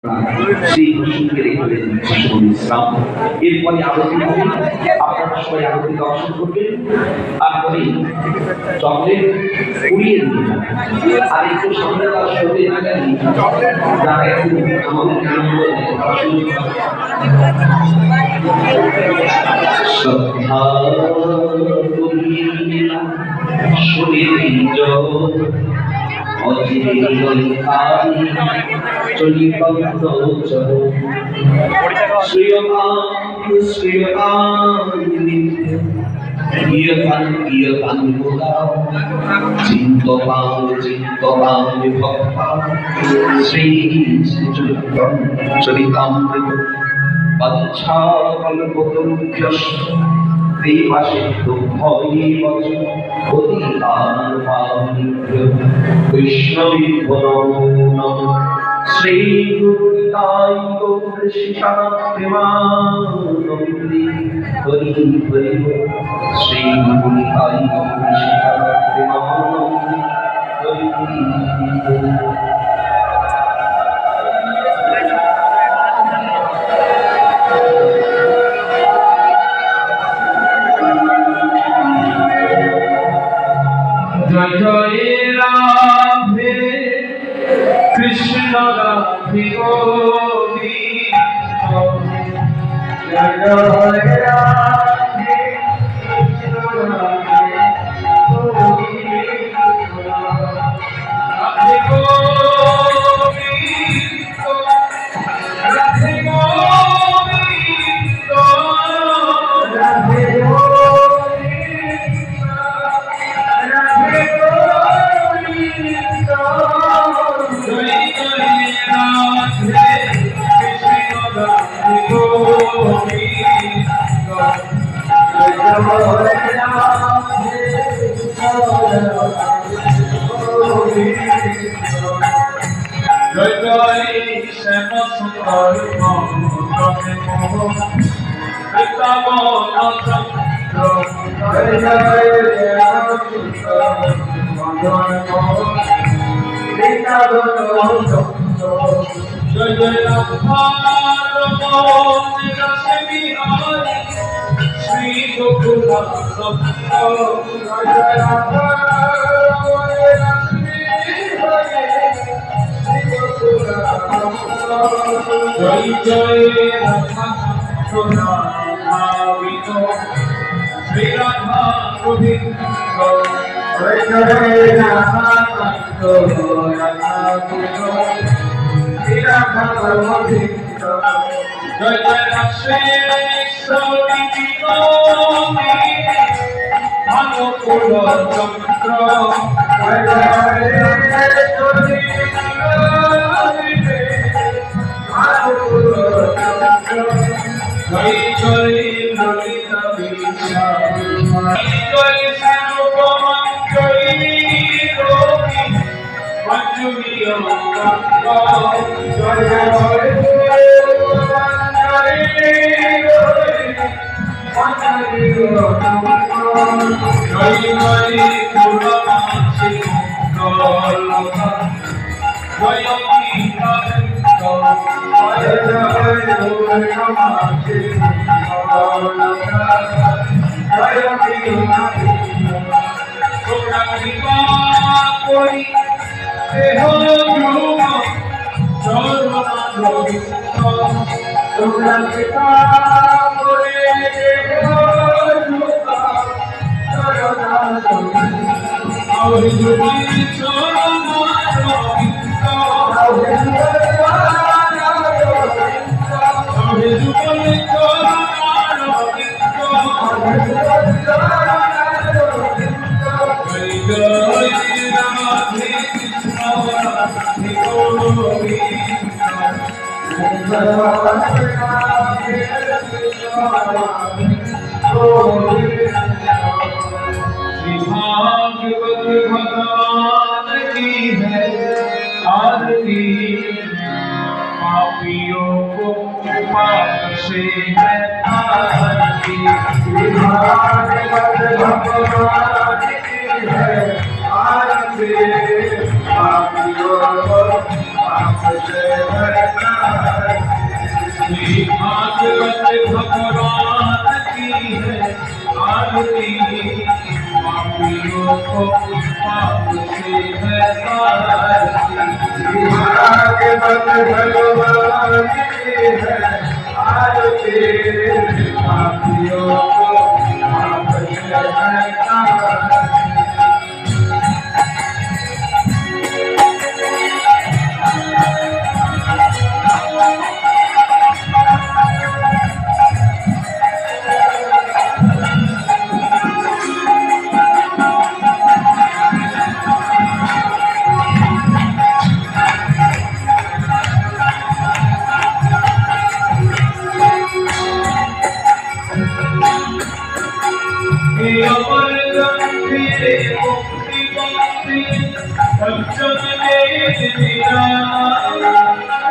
সেই প্রসঙ্গে রেখে ইসলাম। এরপরে আরতি হবে, আপনারা সবাই আরতি দর্শন করবেন, তারপরে চকলেট কুড়িয়ে নিয়ে আর একটু সন্ধ্যাকাল সরে না গেলে যারা একটু আমাদের আনন্দ চরিতামৃত বাঞ্ছাকল্পতরুভ্যশ্চ বৈষ্ণবীভ্যো নমঃ। শ্রী গুরু নিতাই গৌর শিখাপ্রেমানন্দে হরি হরি বল। শ্রী গুরু নিতাই গৌর শিখাপ্রেমানন্দে হরি হরি বল। জয় জয় রাধে কৃষ্ণ রাধে গোবিন্দ, জয় জয় রাধে কৃষ্ণ রাধে গোবিন্দ, রাধে গোবিন্দ, রাধে গোবিন্দ, রাধে জয় জয় শ্যাম সুন্দর জয় জয় শ্রী গোকুল জয় জয় রাধা শ্রী রাধা গোবিন্দ, জয় জয় রাধা শ্রী রাধা গোবিন্দ, জয় জয় ভানুকুল চন্দ্র, জয় জয় জয় ললিতা জয় শ্যামঞ্জলি রবি মঞ্জুরি জয় জয় भागवत भगवान की है आरती, पापियों को पाप से आरती। भागवत भगवान की है आरती, पापियों को पाप से आरती पापियों को पाप से है तारती भाग्य मत भगवान की है आरती पापियों को पाप से है तारती अमर गंभीरे मुक्ति मुक्ति पंचम वेद निराला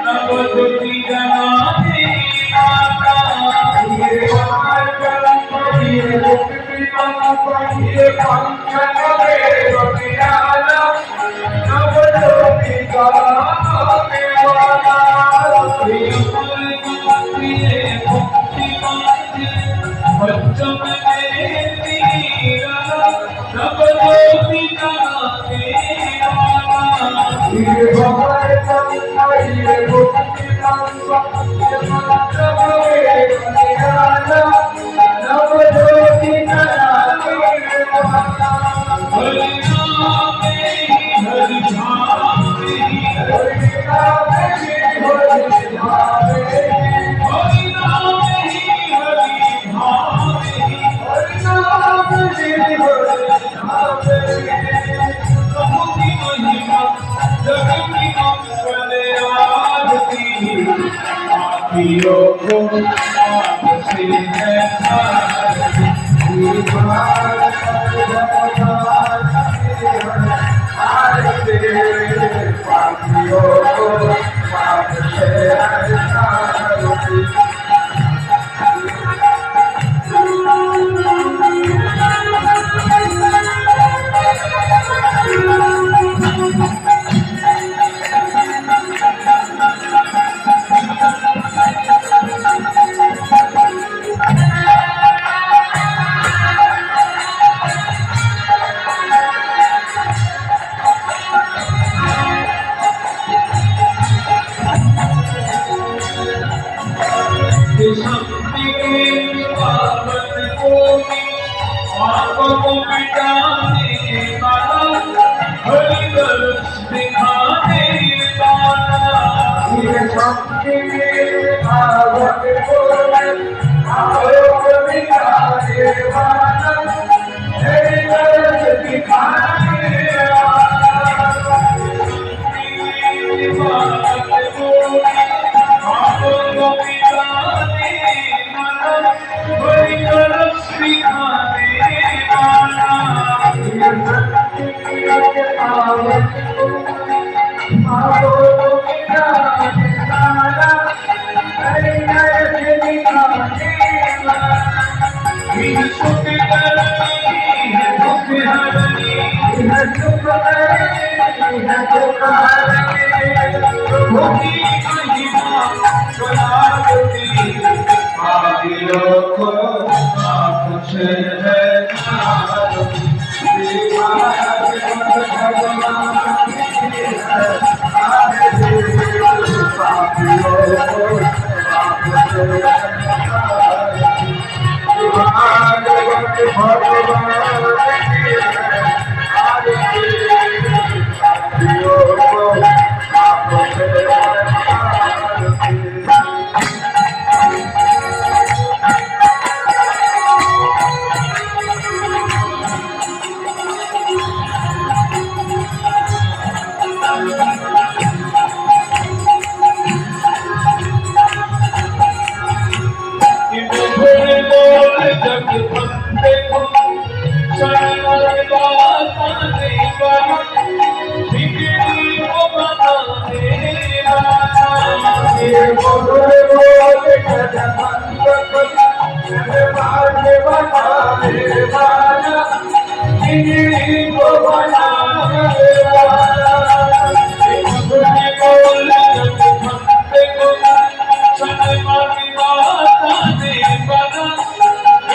नवद्युति जनाते माता ये अमर गंभीरे मुक्ति मुक्ति पंचम वेद निराला नवद्युति जनाते माता ये अमर गंभीरे मुक्ति मुक्ति पंचम पापियों को पाप से है तारती पापियों को पाप से है तारती शक्ति के पावन को आपको मिटाने वाला हरि दर्श दिखाने वाला ये शक्ति के पावन को आपको मिटाने वाला हरि दर्श दिखाने वाला आपको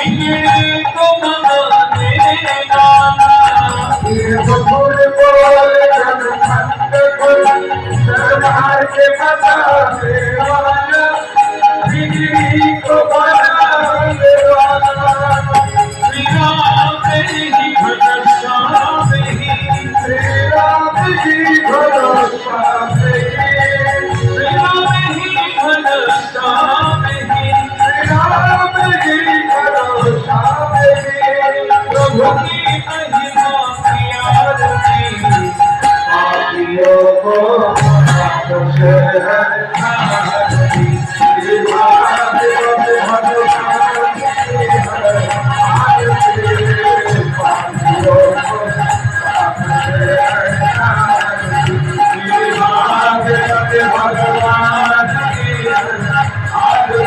Thank you. प्रभु की महिमा की आरती पापियों को खुश है आरती भगवान आरती